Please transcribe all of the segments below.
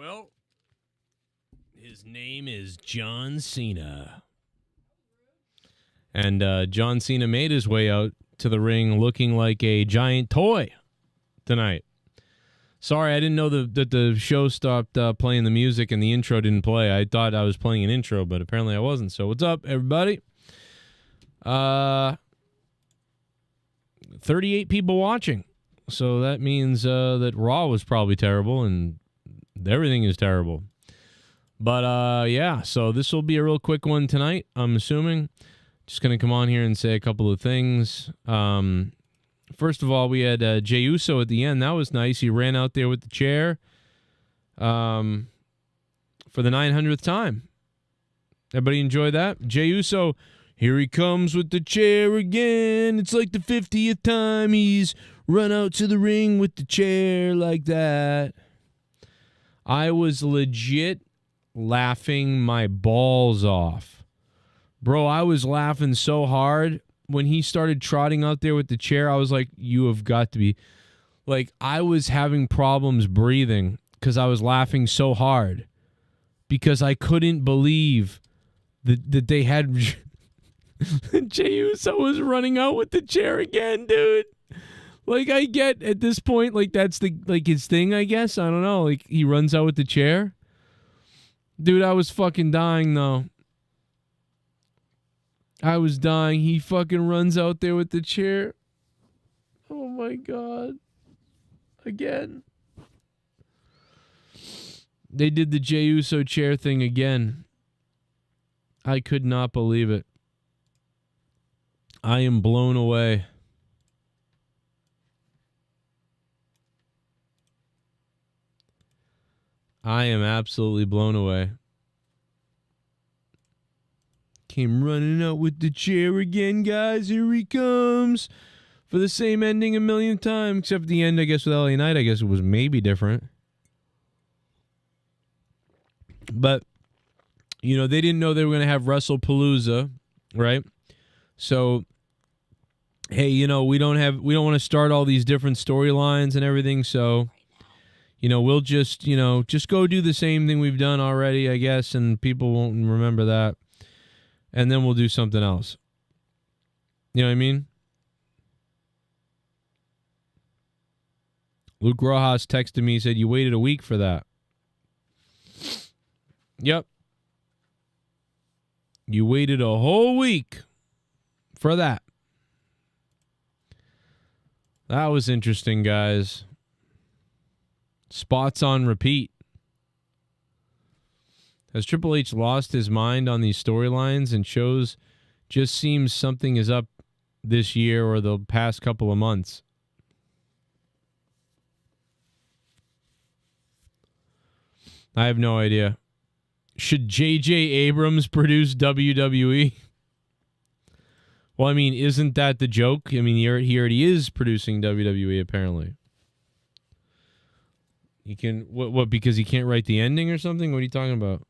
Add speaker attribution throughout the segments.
Speaker 1: Well, his name is John Cena. And John Cena made his way out to the ring looking like a giant toy tonight. Sorry, I didn't know that the show stopped playing the music and the intro didn't play. I thought I was playing an intro, but apparently I wasn't. So what's up, everybody? 38 people watching. So that means that Raw was probably terrible and everything is terrible. But yeah, so this will be a real quick one tonight, I'm assuming. Just going to come on here and say a couple of things. First of all, we had Jey Uso at the end. That was nice. He ran out there with the chair for the 900th time. Everybody enjoy that? Jey Uso, here he comes with the chair again. It's like the 50th time he's run out to the ring with the chair like that. I was legit laughing my balls off. Bro, I was laughing so hard. When he started trotting out there with the chair, I was like, you have got to be... Like, I was having problems breathing because I was laughing so hard. Because I couldn't believe that they had... Jey Uso was running out with the chair again, dude. Like, I get, at this point, like, that's his thing, I guess. I don't know. Like, he runs out with the chair. Dude, I was fucking dying, though. I was dying. He fucking runs out there with the chair. Oh my God. Again. They did the Jey Uso chair thing again. I could not believe it. I am blown away. I am absolutely blown away. Came running out with the chair again, guys. Here he comes. For the same ending a million times. Except the end, I guess, with LA Knight, I guess it was maybe different. But, you know, they didn't know they were going to have WrestlePalooza, right? So, hey, you know, we don't want to start all these different storylines and everything, so, you know, we'll just go do the same thing we've done already, I guess, and people won't remember that. And then we'll do something else. You know what I mean? Luke Rojas texted me, he said, you waited a week for that. Yep. You waited a whole week for that. That was interesting, guys. Spots on repeat. Has Triple H lost his mind on these storylines and shows just seems something is up this year or the past couple of months? I have no idea. Should J.J. Abrams produce WWE? Well, I mean, isn't that the joke? I mean, he already is producing WWE, apparently. He can... What, because he can't write the ending or something? What are you talking about?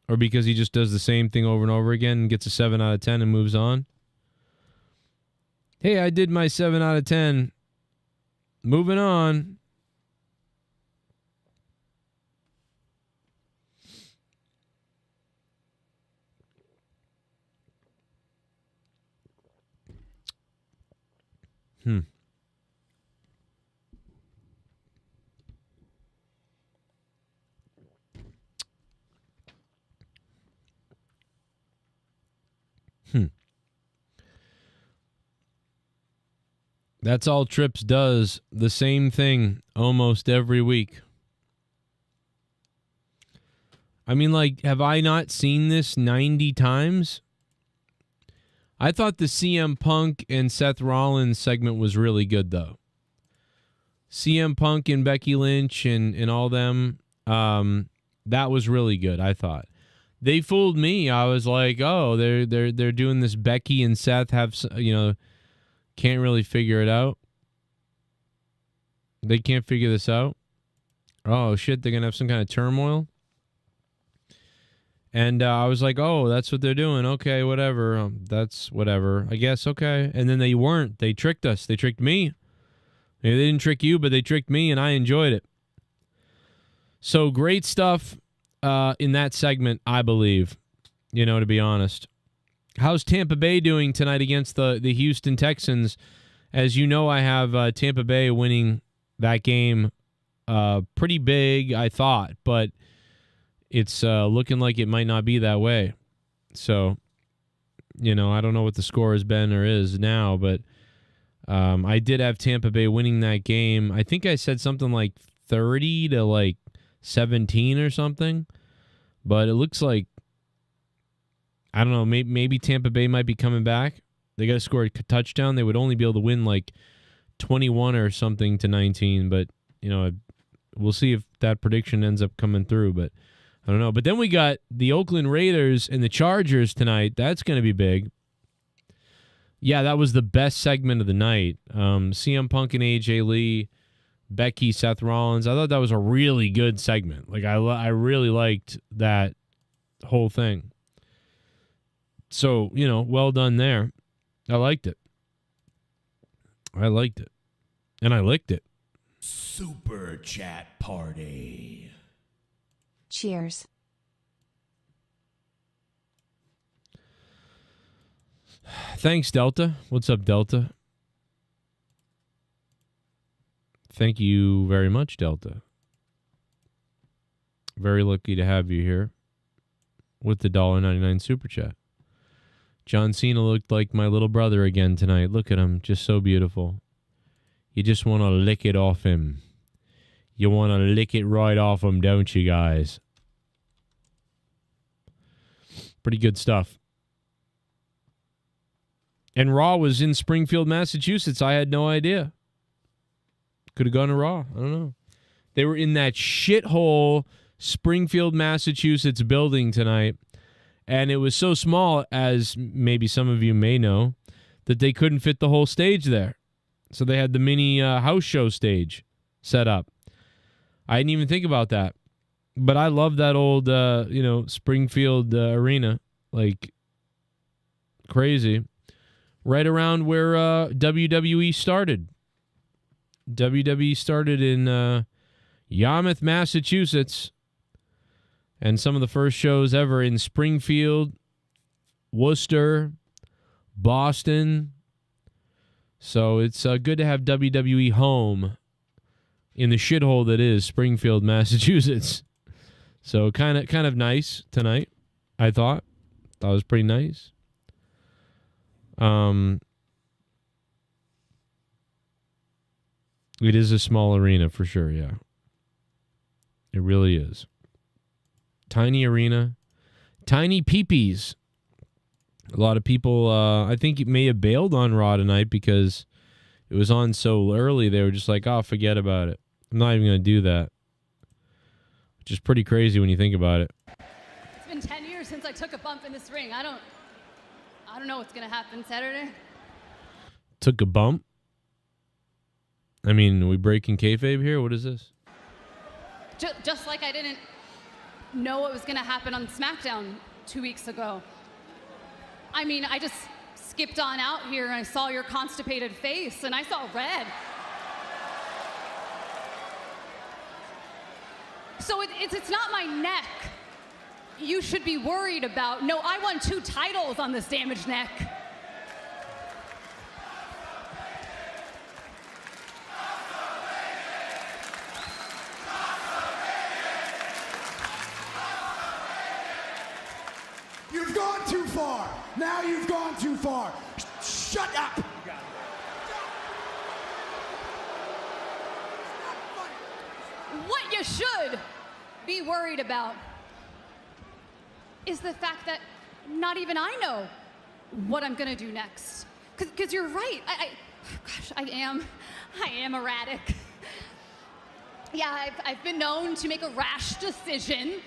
Speaker 1: Or because he just does the same thing over and over again and gets a 7 out of 10 and moves on? Hey, I did my 7 out of 10. Moving on. That's all Trips does. The same thing almost every week. I mean, like, have I not seen this 90 times? I thought the CM Punk and Seth Rollins segment was really good, though. CM Punk and Becky Lynch and all them, that was really good, I thought. They fooled me. I was like, oh, they're doing this Becky and Seth have, you know, can't really figure it out. They can't figure this out. Oh, shit, they're going to have some kind of turmoil. And I was like, oh, that's what they're doing. Okay, whatever. That's whatever. I guess, okay. And then they weren't. They tricked us. They tricked me. Maybe they didn't trick you, but they tricked me, and I enjoyed it. So great stuff in that segment, I believe, to be honest. How's Tampa Bay doing tonight against the Houston Texans? As you know, I have Tampa Bay winning that game pretty big, I thought, but it's looking like it might not be that way. So, I don't know what the score has been or is now, but I did have Tampa Bay winning that game. I think I said something like 30 to 17 or something, but it looks like, I don't know, maybe Tampa Bay might be coming back. They got to score a touchdown. They would only be able to win 21 or something to 19, but we'll see if that prediction ends up coming through, but I don't know. But then we got the Oakland Raiders and the Chargers tonight. That's going to be big. Yeah, that was the best segment of the night. CM Punk and AJ Lee, Becky, Seth Rollins. I thought that was a really good segment. I really liked that whole thing. So, well done there. I liked it. And I licked it.
Speaker 2: Super chat party.
Speaker 3: Cheers.
Speaker 1: Thanks, Delta. What's up, Delta? Thank you very much, Delta. Very lucky to have you here with the $1.99 super chat. John Cena looked like my little brother again tonight. Look at him, just so beautiful. You just want to lick it off him. You want to lick it right off him, don't you guys? Pretty good stuff. And Raw was in Springfield, Massachusetts. I had no idea. Could have gone to Raw. I don't know. They were in that shithole Springfield, Massachusetts building tonight. And it was so small, as maybe some of you may know, that they couldn't fit the whole stage there. So they had the mini house show stage set up. I didn't even think about that. But I love that old, Springfield arena. Crazy. Right around where WWE started. WWE started in Yarmouth, Massachusetts. And some of the first shows ever in Springfield, Worcester, Boston. So it's good to have WWE home in the shithole that is Springfield, Massachusetts. So kind of nice tonight, I thought. That was pretty nice. It is a small arena for sure, yeah. It really is. Tiny arena. Tiny peepees. A lot of people, I think it may have bailed on Raw tonight because it was on so early. They were just like, oh, forget about it. I'm not even going to do that. Which is pretty crazy when you think about it.
Speaker 4: It's been 10 years since I took a bump in this ring. I don't know what's going to happen Saturday.
Speaker 1: Took a bump? I mean, are we breaking kayfabe here? What is this?
Speaker 4: Just like I didn't know what was going to happen on SmackDown 2 weeks ago. I mean, I just skipped on out here and I saw your constipated face and I saw red. So it's not my neck you should be worried about. No, I won 2 titles on this damaged neck.
Speaker 2: You've gone too far. Now you've gone too far. Shut up.
Speaker 4: What you should be worried about is the fact that not even I know what I'm gonna do next. Because you're right. I am erratic. Yeah, I've been known to make a rash decision.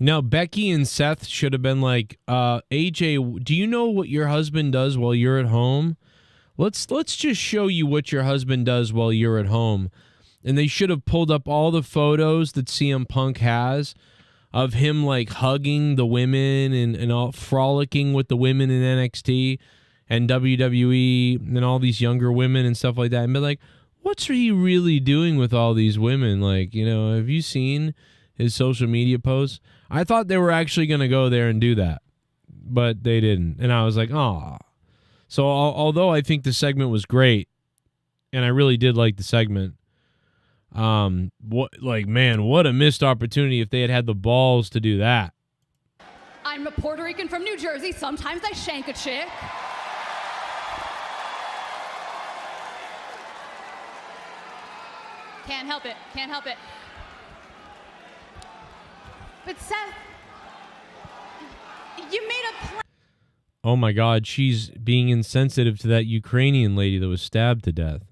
Speaker 1: Now, Becky and Seth should have been like, AJ, do you know what your husband does while you're at home? Let's just show you what your husband does while you're at home. And they should have pulled up all the photos that CM Punk has of him like hugging the women and all frolicking with the women in NXT and WWE and all these younger women and stuff like that. And be like, what's he really doing with all these women? Like, have you seen his social media posts? I thought they were actually going to go there and do that, but they didn't. And I was like, oh. So although I think the segment was great, and I really did like the segment, what a missed opportunity if they had the balls to do that.
Speaker 4: I'm a Puerto Rican from New Jersey. Sometimes I shank a chick. Can't help it. Can't help it. But Seth, you made a plan.
Speaker 1: Oh my God, she's being insensitive to that Ukrainian lady that was stabbed to death.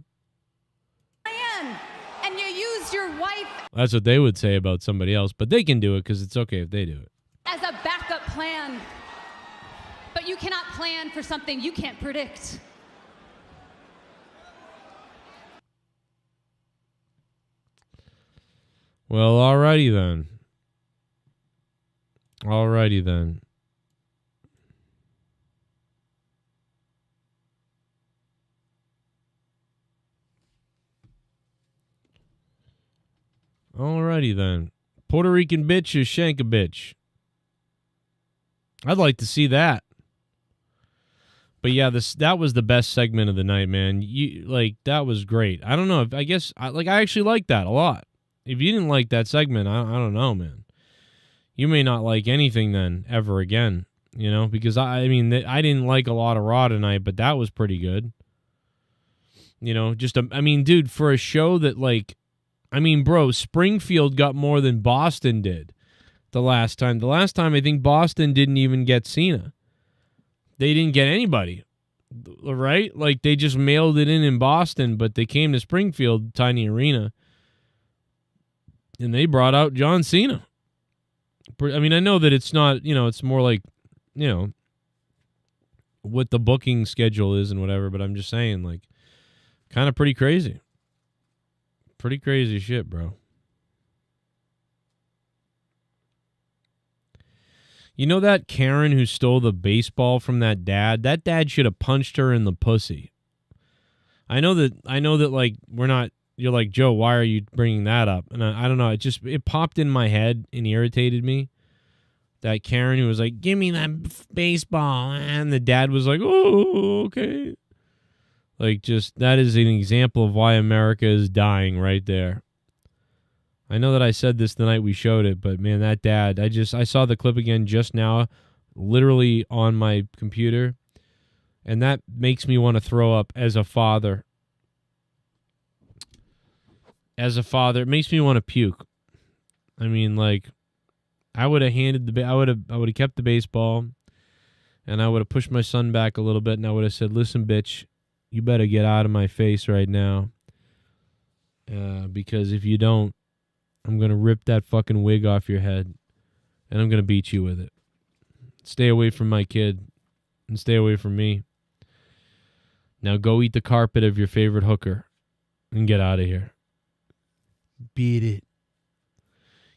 Speaker 4: And you used your wife.
Speaker 1: That's what they would say about somebody else, but they can do it because it's okay if they do it.
Speaker 4: As a backup plan. But you cannot plan for something you can't predict.
Speaker 1: Well, alrighty then. Alrighty then. Alrighty then. Puerto Rican bitch or shank a bitch? I'd like to see that. But yeah, that was the best segment of the night, man. That was great. I don't know. I guess I actually like that a lot. If you didn't like that segment, I don't know, man. You may not like anything then ever again, because I didn't like a lot of Raw tonight, but that was pretty good. Dude, for a show that bro, Springfield got more than Boston did the last time. The last time I think Boston didn't even get Cena. They didn't get anybody, right? Like they just mailed it in Boston, but they came to Springfield, tiny arena, and they brought out John Cena. I know that it's not, it's more like, what the booking schedule is and whatever, but I'm just saying, kind of pretty crazy. Pretty crazy shit, bro. You know that Karen who stole the baseball from that dad? That dad should have punched her in the pussy. I know that we're not, you're like, Joe, why are you bringing that up? And I don't know, it popped in my head and irritated me. That Karen who was like, give me that baseball. And the dad was like, oh, okay. That is an example of why America is dying right there. I know that I said this the night we showed it, but man, that dad, I saw the clip again just now, literally on my computer, and that makes me want to throw up as a father. As a father, it makes me want to puke. I would have I would have kept the baseball, and I would have pushed my son back a little bit, and I would have said, listen, bitch, you better get out of my face right now, because if you don't, I'm going to rip that fucking wig off your head, and I'm going to beat you with it. Stay away from my kid, and stay away from me. Now go eat the carpet of your favorite hooker, and get out of here. Beat it.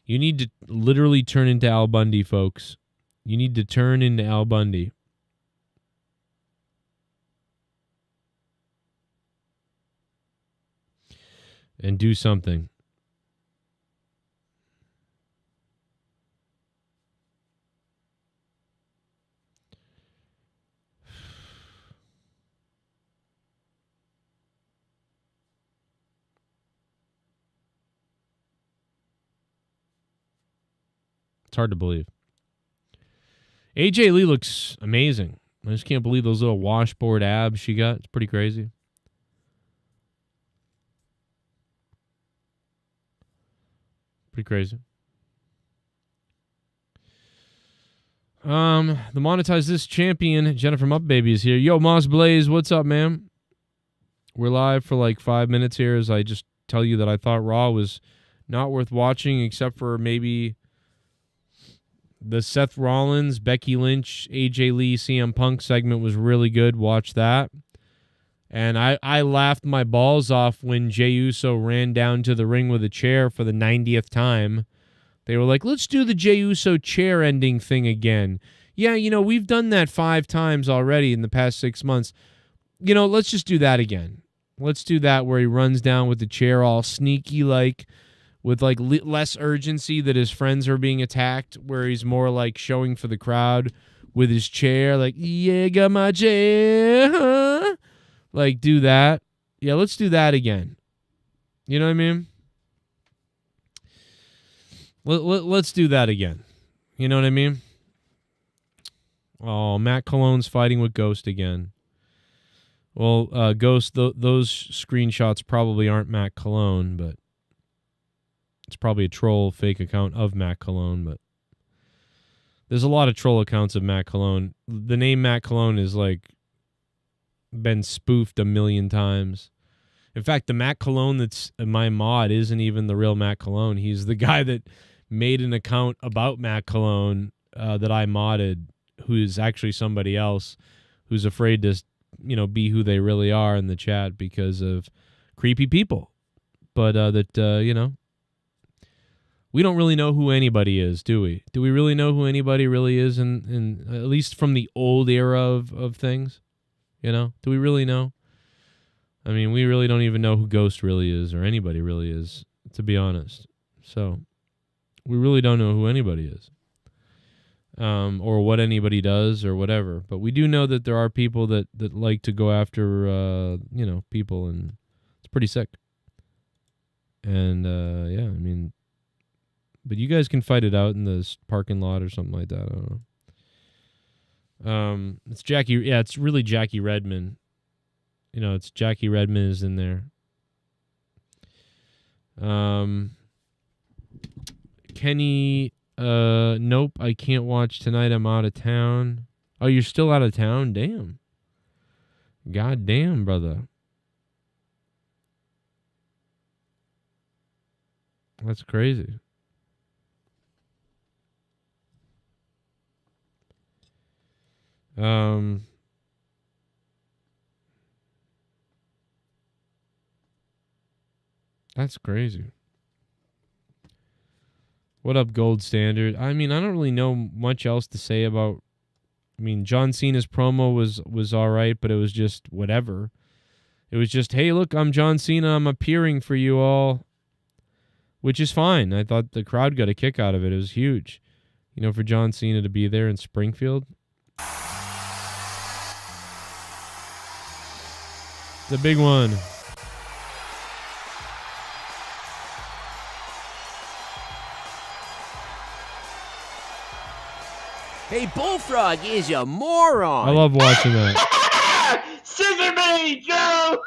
Speaker 1: You need to literally turn into Al Bundy, folks. You need to turn into Al Bundy. And do something. It's hard to believe. AJ Lee looks amazing. I just can't believe those little washboard abs she got. It's pretty crazy. Pretty crazy. The Monetize This champion, Jennifer Mupp Baby, is here. Yo, Moss Blaze, what's up, man? We're live for 5 minutes here as I just tell you that I thought Raw was not worth watching except for maybe the Seth Rollins, Becky Lynch, AJ Lee, CM Punk segment was really good. Watch that. And I laughed my balls off when Jey Uso ran down to the ring with a chair for the 90th time. They were like, let's do the Jey Uso chair ending thing again. Yeah, we've done that 5 times already in the past 6 months. Let's just do that again. Let's do that where he runs down with the chair all sneaky like with like less urgency that his friends are being attacked, where he's more like showing for the crowd with his chair like, yeah, got my chair, huh? Like do that. Yeah, let's do that again. You know what I mean? Let's do that again. You know what I mean? Oh, Matt Cologne's fighting with Ghost again. Well, Ghost, those screenshots probably aren't Matt Cologne, but it's probably a troll fake account of Matt Cologne, but there's a lot of troll accounts of Matt Cologne. The name Matt Cologne is like been spoofed a million times. In fact, the Matt Cologne that's my mod isn't even the real Matt Cologne. He's the guy that made an account about Matt Cologne that I modded, who is actually somebody else who's afraid to, be who they really are in the chat because of creepy people. But we don't really know who anybody is, do we? Do we really know who anybody really is in at least from the old era of things? Do we really know? I mean, we really don't even know who Ghost really is or anybody really is, to be honest. So we really don't know who anybody is. Or what anybody does or whatever. But we do know that there are people that like to go after, people, and it's pretty sick. And, yeah, I mean, but you guys can fight it out in this parking lot or something like that. I don't know. It's Jackie. Yeah, it's really Jackie Redmond. It's Jackie Redmond is in there. Kenny, nope, I can't watch tonight. I'm out of town. Oh, you're still out of town? Damn. God damn, brother. That's crazy. That's crazy. What up, Gold Standard? I mean, I don't really know much else to say about... I mean, John Cena's promo was all right, but it was just whatever. It was just, hey, look, I'm John Cena. I'm appearing for you all, which is fine. I thought the crowd got a kick out of it. It was huge, for John Cena to be there in Springfield. The big one.
Speaker 5: Hey, Bullfrog is a moron.
Speaker 1: I love watching that.
Speaker 6: Scissor me, Joe!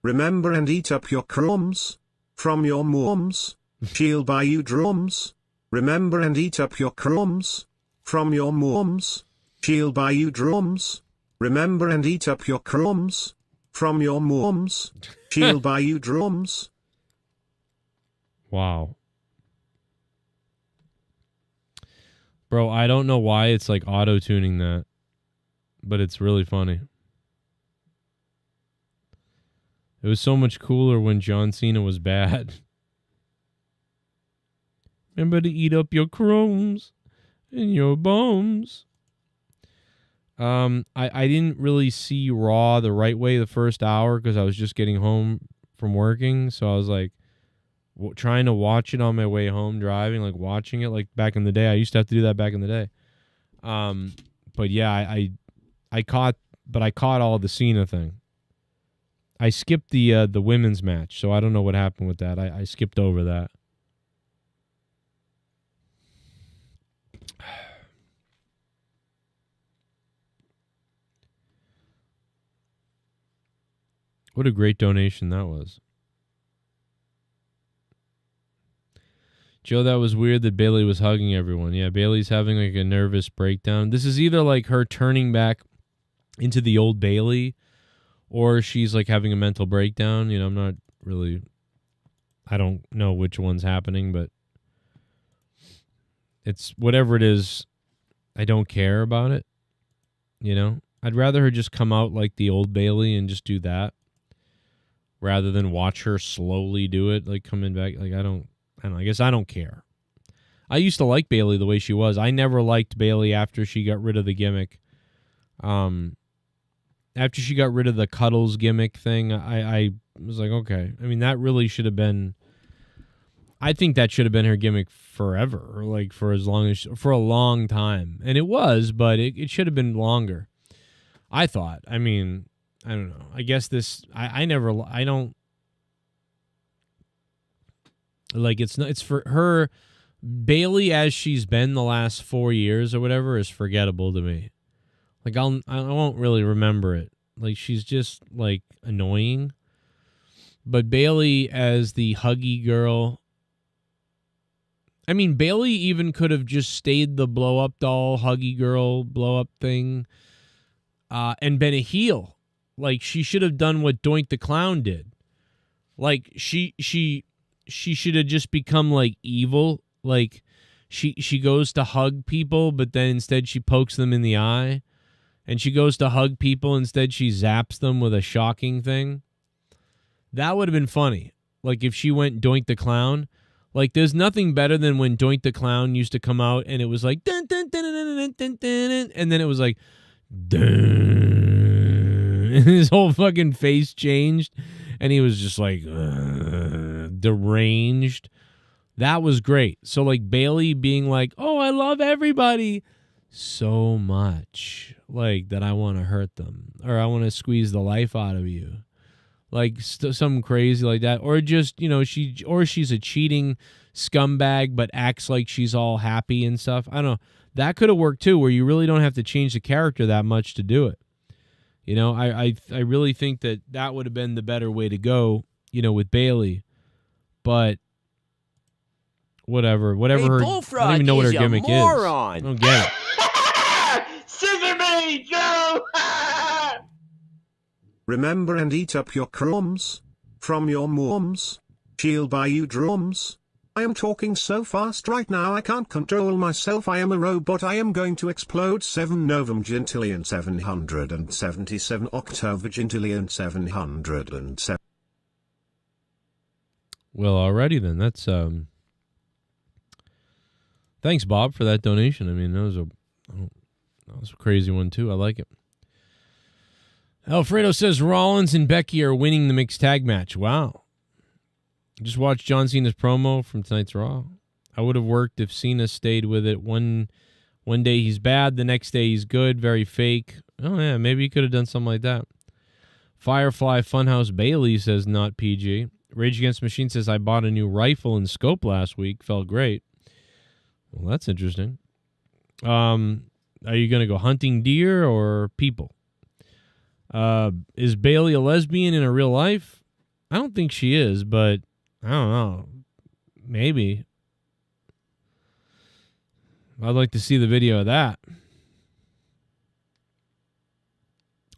Speaker 7: Remember and eat up your crumbs from your mums. She'll buy you drums. Remember and eat up your crumbs from your mums. She'll buy you drums. Remember and eat up your crumbs from your mums. She'll buy you drums.
Speaker 1: Wow. Bro, I don't know why it's like auto-tuning that, but it's really funny. It was so much cooler when John Cena was bad. Remember to eat up your crumbs and your bums. I didn't really see Raw the right way the first hour because I was just getting home from working, so I was like, trying to watch it on my way home driving, like watching it like back in the day. I used to have to do that back in the day. But yeah, I caught all the Cena thing. I skipped the women's match, so I don't know what happened with that. I skipped over that. What a great donation that was. Joe, that was weird that Bayley was hugging everyone. Yeah, Bayley's having like a nervous breakdown. This is either like her turning back into the old Bayley, or she's like having a mental breakdown. I'm not really... I don't know which one's happening, but it's whatever it is, I don't care about it. I'd rather her just come out like the old Bayley and just do that rather than watch her slowly do it, like coming back. Like, I guess I don't care. I used to like Bayley the way she was. I never liked Bayley after she got rid of the gimmick. And after she got rid of the cuddles gimmick thing, I was like, okay. I mean, that really should have been. I think that should have been her gimmick forever, or like for a long time, and it was, but it should have been longer. I thought. I mean, I don't know. I guess this. I don't like. It's for her. Bailey, as she's been the last 4 years or whatever, is forgettable to me. Like I won't really remember it. Like she's just like annoying. But Bailey as the huggy girl. I mean, Bailey even could have just stayed the blow up doll, huggy girl, blow up thing, and been a heel. Like she should have done what Doink the Clown did. Like she should have just become like evil. Like she goes to hug people, but then instead she pokes them in the eye. And she goes to hug people, instead she zaps them with a shocking thing. That would have been funny. Like if she went Doink the Clown. Like there's nothing better than when Doink the Clown used to come out and it was like dun, dun, dun, dun, dun, dun, dun, and then it was like dun, and his whole fucking face changed and he was just like deranged. That was great. So like Bailey being like, "Oh, I love everybody so much, like that I want to hurt them or I want to squeeze the life out of you." Like something crazy like that, or just she's a cheating scumbag but acts like she's all happy and stuff. I don't know. That could have worked too, where you really don't have to change the character that much to do it. You know, I really think that would have been the better way to go. You know, with Bailey, but whatever.
Speaker 5: Hey,
Speaker 1: her.
Speaker 5: Bullfrog,
Speaker 1: I don't even know what her gimmick
Speaker 5: moron.
Speaker 1: is. I don't get it.
Speaker 6: Scissor me, Joe!
Speaker 7: Remember and eat up your crumbs. From your mums. She'll buy you drums. I am talking so fast right now I can't control myself. I am a robot. I am going to explode 7 novum gentillion 777 octave gentillion 707.
Speaker 1: Well, alrighty then. That's thanks, Bob, for that donation. I mean, that was a crazy one too. I like it. Alfredo says Rollins and Becky are winning the mixed tag match. Wow. Just watched John Cena's promo from tonight's Raw. I would have worked if Cena stayed with it. One day he's bad, the next day he's good, very fake. Oh, yeah, maybe he could have done something like that. Firefly Funhouse Bailey says not PG. Rage Against the Machine says I bought a new rifle and scope last week. Felt great. Well, that's interesting. Are you going to go hunting deer or people? Is Bailey a lesbian in a real life? I don't think she is, but I don't know. Maybe. I'd like to see the video of that.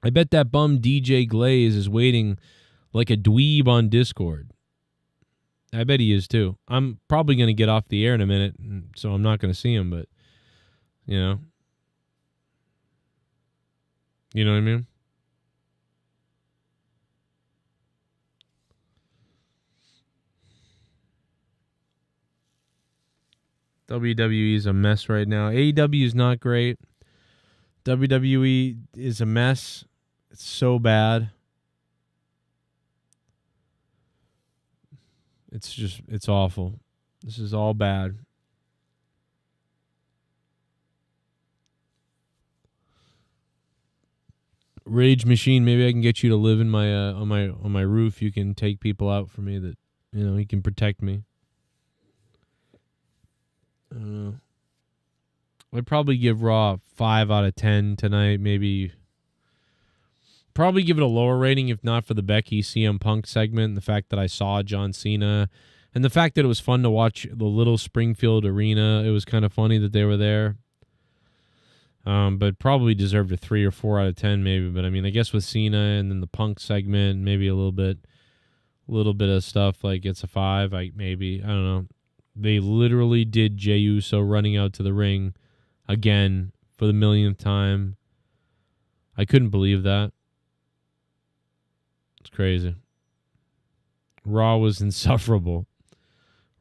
Speaker 1: I bet that bum DJ Glaze is waiting like a dweeb on Discord. I bet he is too. I'm probably going to get off the air in a minute, so I'm not going to see him, but, you know. You know what I mean? WWE is a mess right now. AEW is not great. WWE is a mess. It's so bad. It's awful. This is all bad. Rage Machine, maybe I can get you to live in my on my roof. You can take people out for me that, you know, you can protect me. I don't know. I'd probably give Raw 5 out of 10 tonight. Maybe probably give it a lower rating if not for the Becky CM Punk segment, and the fact that I saw John Cena, and the fact that it was fun to watch the little Springfield arena. It was kind of funny that they were there. But probably deserved a 3 or 4 out of 10 maybe. But I mean, I guess with Cena and then the Punk segment, maybe a little bit of stuff like it's a 5. I don't know. They literally did Jey Uso running out to the ring again for the millionth time. I couldn't believe that. It's crazy. Raw was insufferable.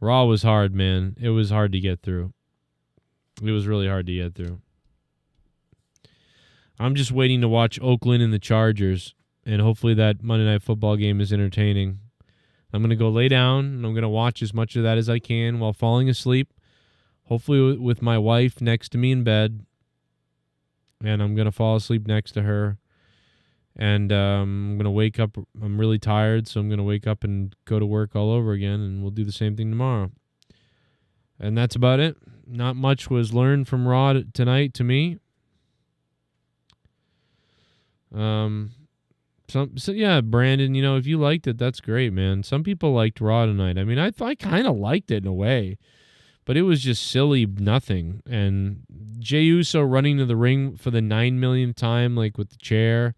Speaker 1: Raw was hard, man. It was hard to get through. It was really hard to get through. I'm just waiting to watch Oakland and the Chargers, and hopefully that Monday Night Football game is entertaining. I'm going to go lay down, and I'm going to watch as much of that as I can while falling asleep, hopefully with my wife next to me in bed, and I'm going to fall asleep next to her. And I'm going to wake up. I'm really tired, so I'm going to wake up and go to work all over again, and we'll do the same thing tomorrow. And that's about it. Not much was learned from Raw tonight to me. So yeah, Brandon, you know, if you liked it, that's great, man. Some people liked Raw tonight. I mean, I kind of liked it in a way, but it was just silly nothing. And Jey Uso running to the ring for the 9 millionth time, like with the chair,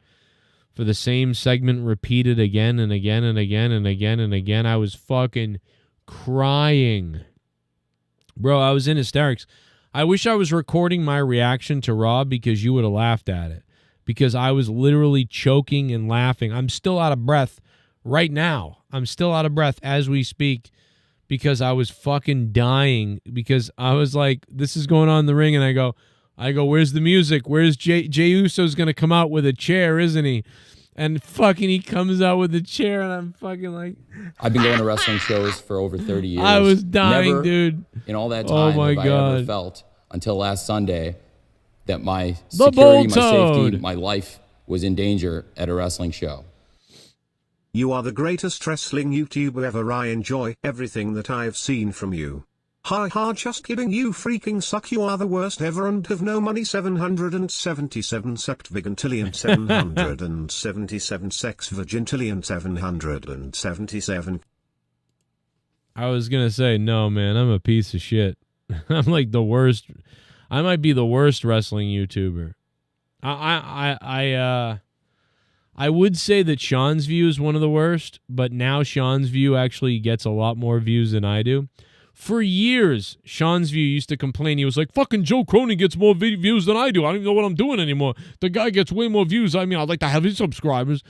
Speaker 1: for the same segment repeated again and again and again and again and again. I was fucking crying. Bro, I was in hysterics. I wish I was recording my reaction to Raw because you would have laughed at it. Because I was literally choking and laughing. I'm still out of breath right now. I'm still out of breath as we speak because I was fucking dying. Because I was like, this is going on in the ring, and I go, where's the music? Where's Jey Uso's going to come out with a chair, isn't he? And fucking he comes out with a chair, and I'm fucking like...
Speaker 8: I've been going to wrestling shows for over 30 years.
Speaker 1: I was dying,
Speaker 8: Never
Speaker 1: dude.
Speaker 8: In all that time
Speaker 1: my
Speaker 8: have
Speaker 1: God.
Speaker 8: I ever felt until last Sunday that my security, my safety, my life was in danger at a wrestling show.
Speaker 7: You are the greatest wrestling YouTuber ever. I enjoy everything that I've seen from you. Ha ha, just kidding, you freaking suck. You are the worst ever and have no money. 777 sect vigintillion 777 sex vigintillion 777.
Speaker 1: I was going to say, no, man, I'm a piece of shit. I'm like the worst. I might be the worst wrestling YouTuber. I would say that Sean's view is one of the worst, but now Sean's view actually gets a lot more views than I do. For years, Sean's view used to complain. He was like, fucking Joe Cronin gets more views than I do. I don't even know what I'm doing anymore. The guy gets way more views. I mean, I'd like to have his subscribers.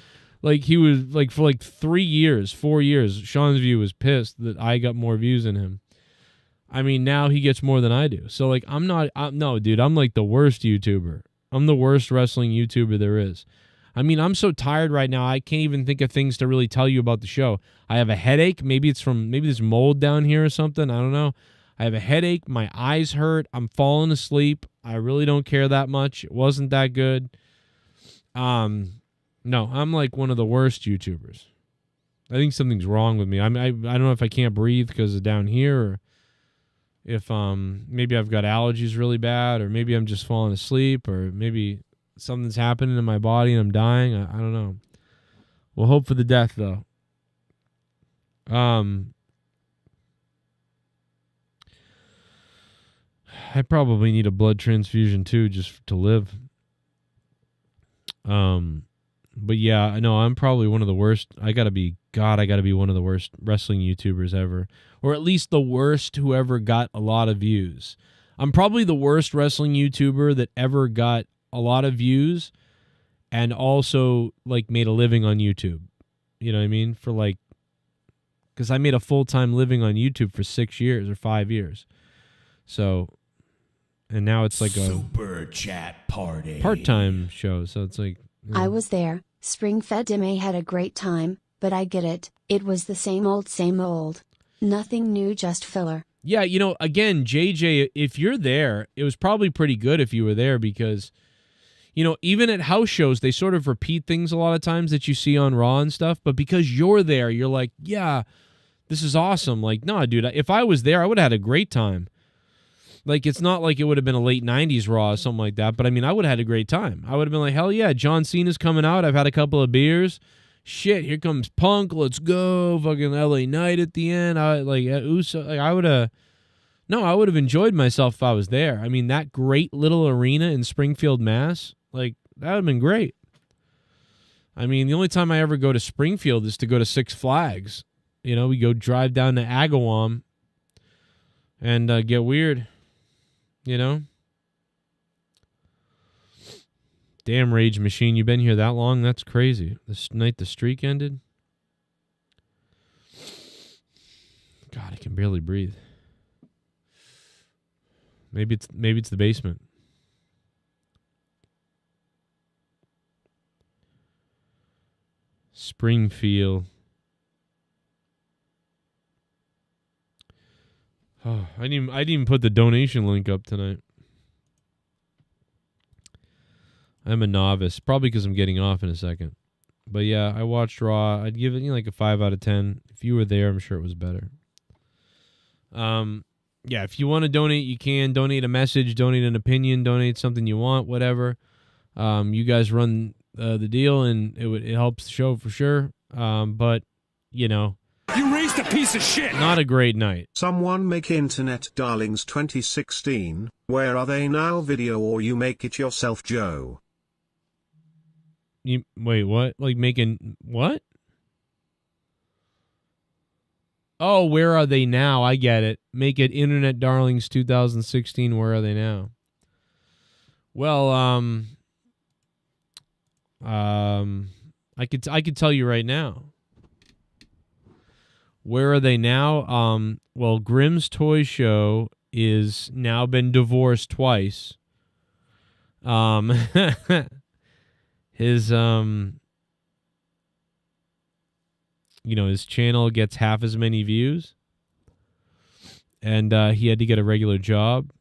Speaker 1: Like, he was, like, for like 4 years, Sean's view was pissed that I got more views than him. I mean, now he gets more than I do. So, like, no, dude, I'm like the worst YouTuber. I'm the worst wrestling YouTuber there is. I mean, I'm so tired right now, I can't even think of things to really tell you about the show. I have a headache. Maybe there's mold down here or something. I don't know. I have a headache. My eyes hurt. I'm falling asleep. I really don't care that much. It wasn't that good. No, I'm like one of the worst YouTubers. I think something's wrong with me. I don't know if I can't breathe because of down here, or if maybe I've got allergies really bad, or maybe I'm just falling asleep, or maybe something's happening in my body and I'm dying. I don't know. We'll hope for the death, though. I probably need a blood transfusion too, just to live. But yeah, I know I'm probably one of the worst. I gotta be one of the worst wrestling YouTubers ever, or at least the worst who ever got a lot of views. I'm probably the worst wrestling YouTuber that ever got a lot of views and also like made a living on YouTube. You know what I mean? For like, because I made a full-time living on YouTube for 6 years or 5 years. So, and now it's like a
Speaker 2: super chat party
Speaker 1: part-time show. So it's like, you know.
Speaker 3: I was there. Springfield Dime had a great time, but I get it. It was the same old, same old. Nothing new, just filler.
Speaker 1: Yeah, you know, again, JJ, if you're there, it was probably pretty good if you were there because, you know, even at house shows, they sort of repeat things a lot of times that you see on Raw and stuff. But because you're there, you're like, yeah, this is awesome. Like, no, dude, if I was there, I would have had a great time. Like, it's not like it would have been a late 90s Raw or something like that. But, I mean, I would have had a great time. I would have been like, hell yeah, John Cena's coming out. I've had a couple of beers. Shit, here comes Punk. Let's go. Fucking LA Knight at the end. I would have enjoyed myself if I was there. I mean, that great little arena in Springfield, Mass., like, that would have been great. I mean, the only time I ever go to Springfield is to go to Six Flags. You know, we go drive down to Agawam and get weird. You know? Damn, Rage Machine, you been here that long? That's crazy. This night the streak ended? God, I can barely breathe. Maybe it's the basement. Springfield. Oh, I didn't even put the donation link up tonight. I'm a novice, probably because I'm getting off in a second. But yeah, I watched Raw. I'd give it like a 5 out of 10. If you were there, I'm sure it was better. Yeah, if you want to donate, you can. Donate a message, donate an opinion, donate something you want, whatever. You guys run the deal, and it helps the show for sure. But, you know.
Speaker 2: You raised a piece of shit!
Speaker 1: Not a great night.
Speaker 7: Someone make Internet Darlings 2016, Where Are They Now video, or you make it yourself, Joe.
Speaker 1: You wait, what? Like making what? Oh, Where Are They Now? I get it. Make it Internet Darlings 2016, Where Are They Now? Well, I could tell you right now. Where are they now? Well, Grimm's Toy Show is now been divorced twice. His his channel gets half as many views, and he had to get a regular job.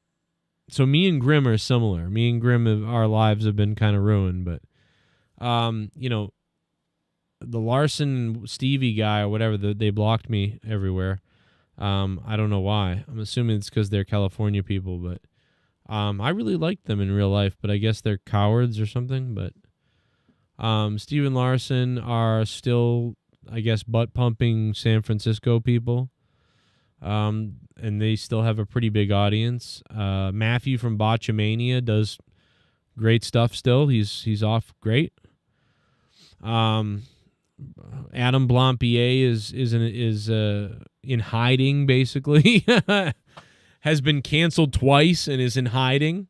Speaker 1: So me and Grimm are similar. Me and Grimm, our lives have been kind of ruined, but the Larson Stevie guy or whatever, they blocked me everywhere. I don't know why. I'm assuming it's because they're California people, but I really liked them in real life, but I guess they're cowards or something. But Steven Larson are still, I guess, butt-pumping San Francisco people, and they still have a pretty big audience. Matthew from Botchamania does great stuff still. He's off great. Adam Blampier is in hiding, basically. Has been canceled twice and is in hiding.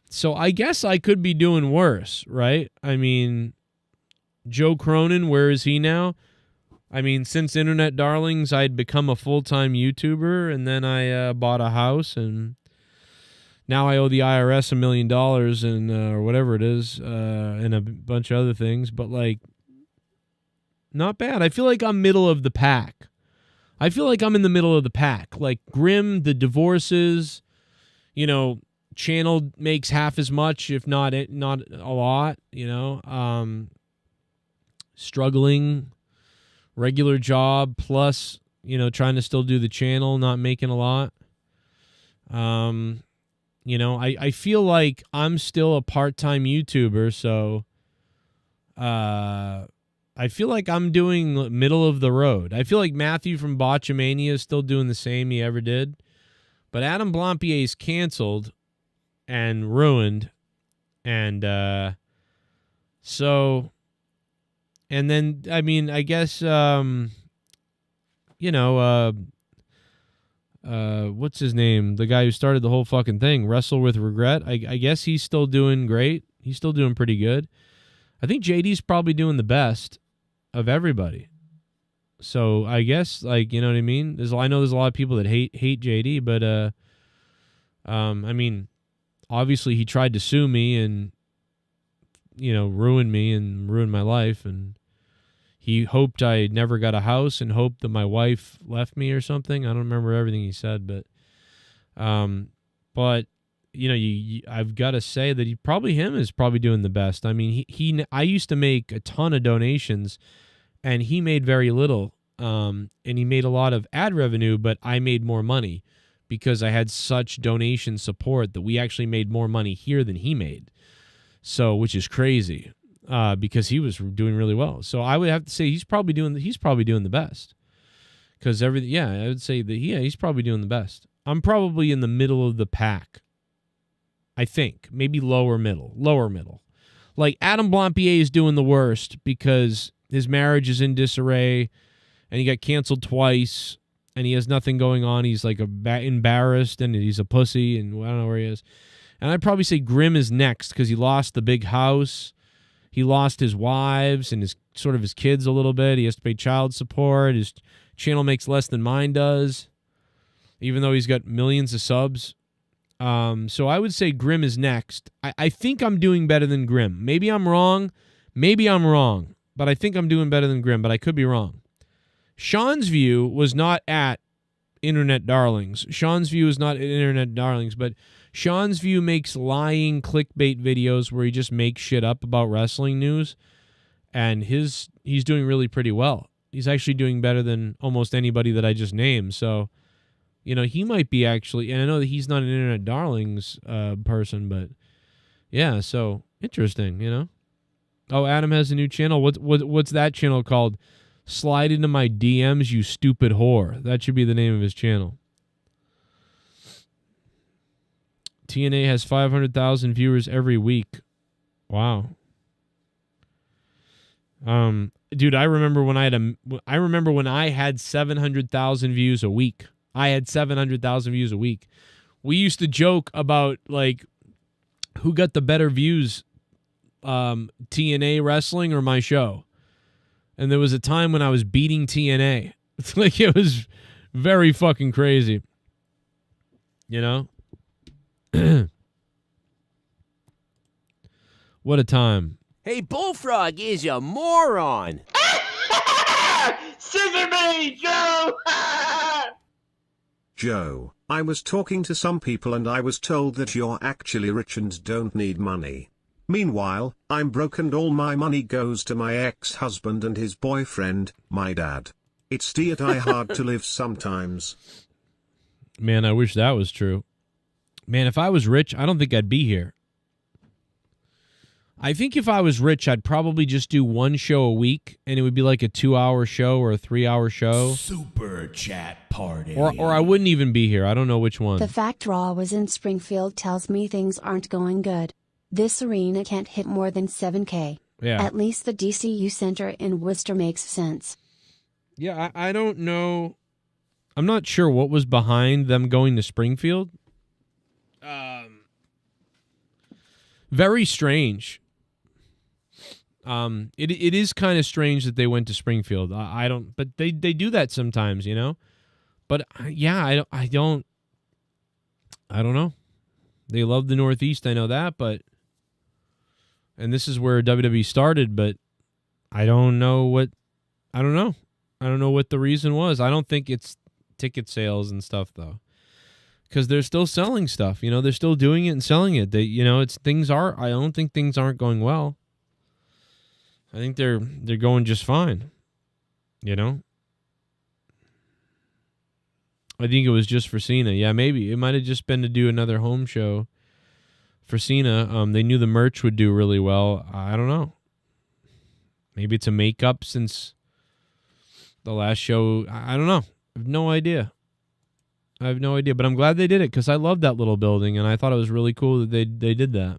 Speaker 1: So I guess I could be doing worse, right? I mean, Joe Cronin, where is he now? I mean, since Internet Darlings, I'd become a full-time YouTuber, and then I bought a house, and now I owe the IRS $1 million and or whatever it is, and a bunch of other things. But like, not bad. I feel like I'm middle of the pack. I feel like I'm in the middle of the pack. Like Grimm, the divorces, channel makes half as much, if not a lot. Struggling, regular job plus trying to still do the channel, not making a lot. I feel like I'm still a part-time YouTuber, so I feel like I'm doing middle of the road. I feel like Matthew from Botchamania is still doing the same he ever did. But Adam Blampier is canceled and ruined. And and then, I mean, I guess, what's his name? The guy who started the whole fucking thing, Wrestle with Regret. I guess he's still doing great. He's still doing pretty good. I think JD's probably doing the best of everybody. So I guess, like, you know what I mean? I know there's a lot of people that hate JD, but I mean, obviously he tried to sue me and ruin me and ruin my life, and he hoped I never got a house and hoped that my wife left me or something. I don't remember everything he said, but I've got to say that him is probably doing the best. I mean, I used to make a ton of donations, and he made very little. And he made a lot of ad revenue, but I made more money because I had such donation support that we actually made more money here than he made. So, which is crazy, because he was doing really well. So I would have to say he's probably doing the best. Because I would say that he's probably doing the best. I'm probably in the middle of the pack. I think maybe lower middle. Like Adam Blampier is doing the worst because his marriage is in disarray, and he got canceled twice, and he has nothing going on. He's like embarrassed, and he's a pussy, and I don't know where he is. And I'd probably say Grimm is next because he lost the big house, he lost his wives and his kids a little bit. He has to pay child support. His channel makes less than mine does, even though he's got millions of subs. So I would say Grimm is next. I think I'm doing better than Grimm. Maybe I'm wrong. but I think I'm doing better than Grim, but I could be wrong. Sean's View was not at Internet Darlings. Sean's View is not at Internet Darlings, but Sean's View makes lying clickbait videos where he just makes shit up about wrestling news, and he's doing really pretty well. He's actually doing better than almost anybody that I just named. So, you know, he might be actually, and I know that he's not an Internet Darlings person, but yeah, so interesting, you know. Oh, Adam has a new channel. What's that channel called? Slide into my DMs, you stupid whore. That should be the name of his channel. TNA has 500,000 viewers every week. Wow. Dude, I remember when I had 700,000 views a week. I had 700,000 views a week. We used to joke about like who got the better views, TNA wrestling or my show. And there was a time when I was beating TNA. It's like it was very fucking crazy. You know? What a time.
Speaker 5: Hey, Bullfrog is a moron.
Speaker 6: Scissor me, Joe!
Speaker 7: Joe, I was talking to some people and I was told that you're actually rich and don't need money. Meanwhile, I'm broke and all my money goes to my ex-husband and his boyfriend, my dad. It's die hard to live sometimes.
Speaker 1: Man, I wish that was true. Man, if I was rich, I don't think I'd be here. I think if I was rich, I'd probably just do one show a week, and it would be like a 2-hour show or a 3-hour show.
Speaker 2: Super chat party.
Speaker 1: Or I wouldn't even be here. I don't know which one.
Speaker 3: The fact Raw was in Springfield tells me things aren't going good. This arena can't hit more than 7K.
Speaker 1: Yeah.
Speaker 3: At least the DCU Center in Worcester makes sense.
Speaker 1: Yeah, I don't know. I'm not sure what was behind them going to Springfield. Very strange. It is kind of strange that they went to Springfield. I don't, but they do that sometimes, you know. But yeah, I don't know. They love the Northeast, I know that, but and this is where WWE started, but I don't know what the reason was. I don't think it's ticket sales and stuff though. Because they're still selling stuff, you know, they're still doing it and selling it. They, you know, I don't think things aren't going well. I think they're going just fine, you know. I think it was just for Cena. Yeah, maybe it might have just been to do another home show for Cena. They knew the merch would do really well. I don't know. Maybe it's a makeup since the last show. I don't know. I have no idea. But I'm glad they did it because I love that little building, and I thought it was really cool that they did that.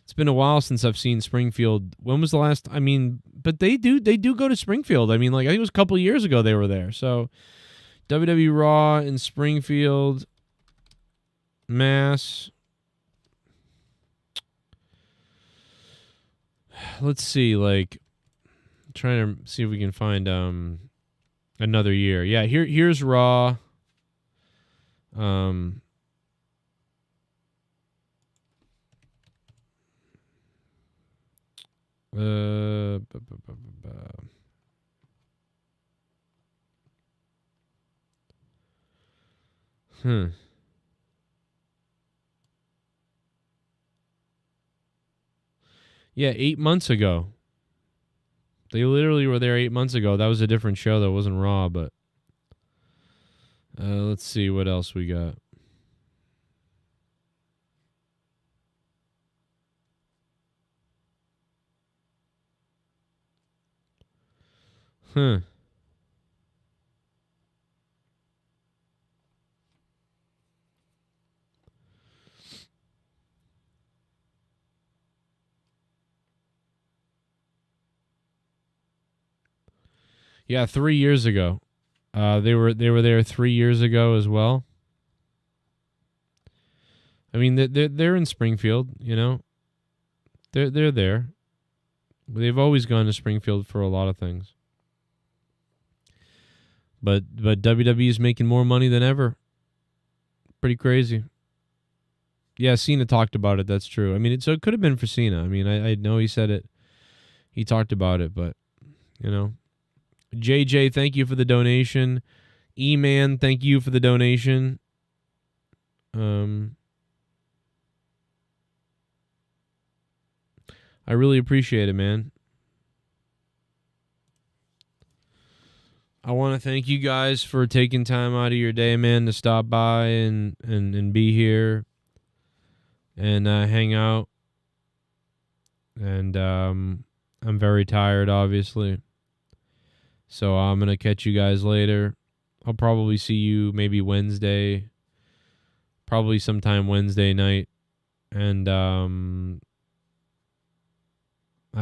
Speaker 1: It's been a while since I've seen Springfield. When was the last? I mean, but they do go to Springfield. I mean, like I think it was a couple of years ago they were there. So WWE Raw in Springfield, Mass. Let's see, like trying to see if we can find another year. Yeah, here's Raw. Yeah, 8 months ago. They literally were there 8 months ago. That was a different show. That wasn't Raw, but let's see what else we got. Yeah, 3 years ago. They were there 3 years ago as well. I mean, they're in Springfield, you know. They're there. They've always gone to Springfield for a lot of things. But WWE is making more money than ever. Pretty crazy. Yeah, Cena talked about it. That's true. I mean, so it could have been for Cena. I mean, I know he said it. He talked about it, but You know, JJ, thank you for the donation. E-Man, thank you for the donation. I really appreciate it, man. I want to thank you guys for taking time out of your day, man, to stop by and be here and hang out. And I'm very tired, obviously. So I'm going to catch you guys later. I'll probably see you maybe Wednesday. Probably sometime Wednesday night. And I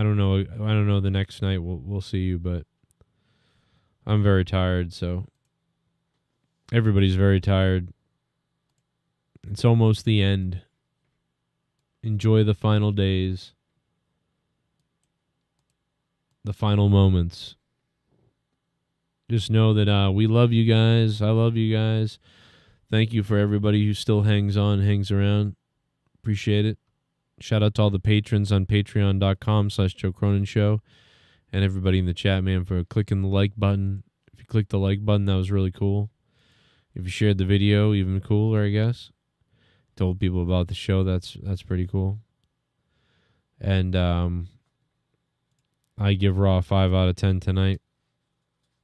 Speaker 1: don't know the next night we'll see you, but I'm very tired, so everybody's very tired. It's almost the end. Enjoy the final days. The final moments. Just know that we love you guys. I love you guys. Thank you for everybody who still hangs on, hangs around. Appreciate it. Shout out to all the patrons on patreon.com/Joe Cronin Show. And everybody in the chat, man, for clicking the like button. If you clicked the like button, that was really cool. If you shared the video, even cooler, I guess. Told people about the show, that's pretty cool. And I give Raw a 5 out of 10 tonight.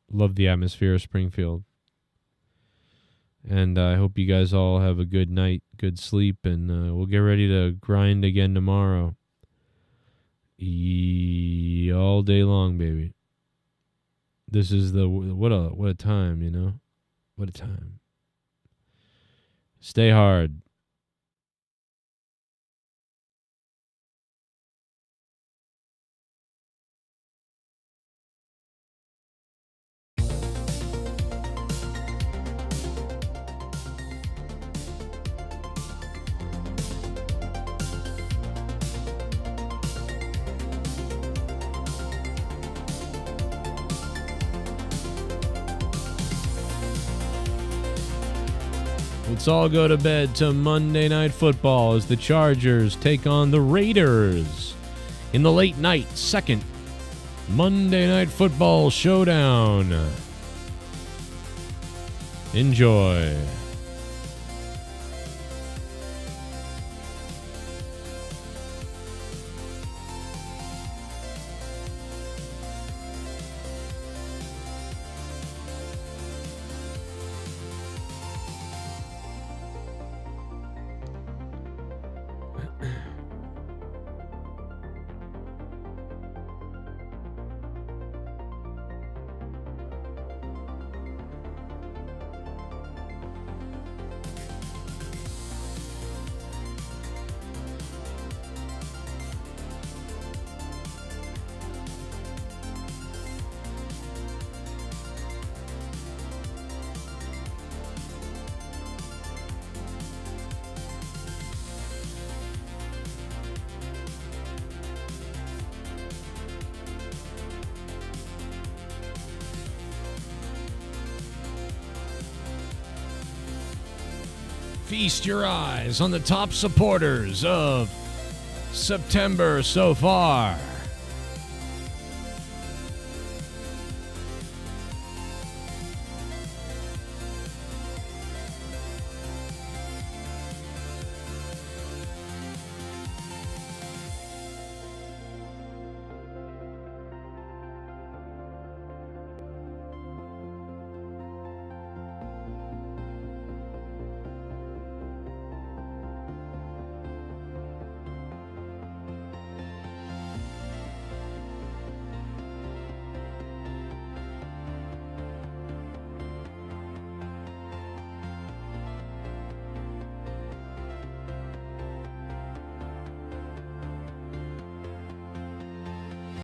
Speaker 1: Love the atmosphere of Springfield. And I hope you guys all have a good night, good sleep, and we'll get ready to grind again tomorrow. All day long, baby. This is what a time, you know? What a time. Stay hard. Let's all go to bed to Monday Night Football as the Chargers take on the Raiders in the late night second Monday Night Football showdown. Enjoy. Feast your eyes on the top supporters of September so far.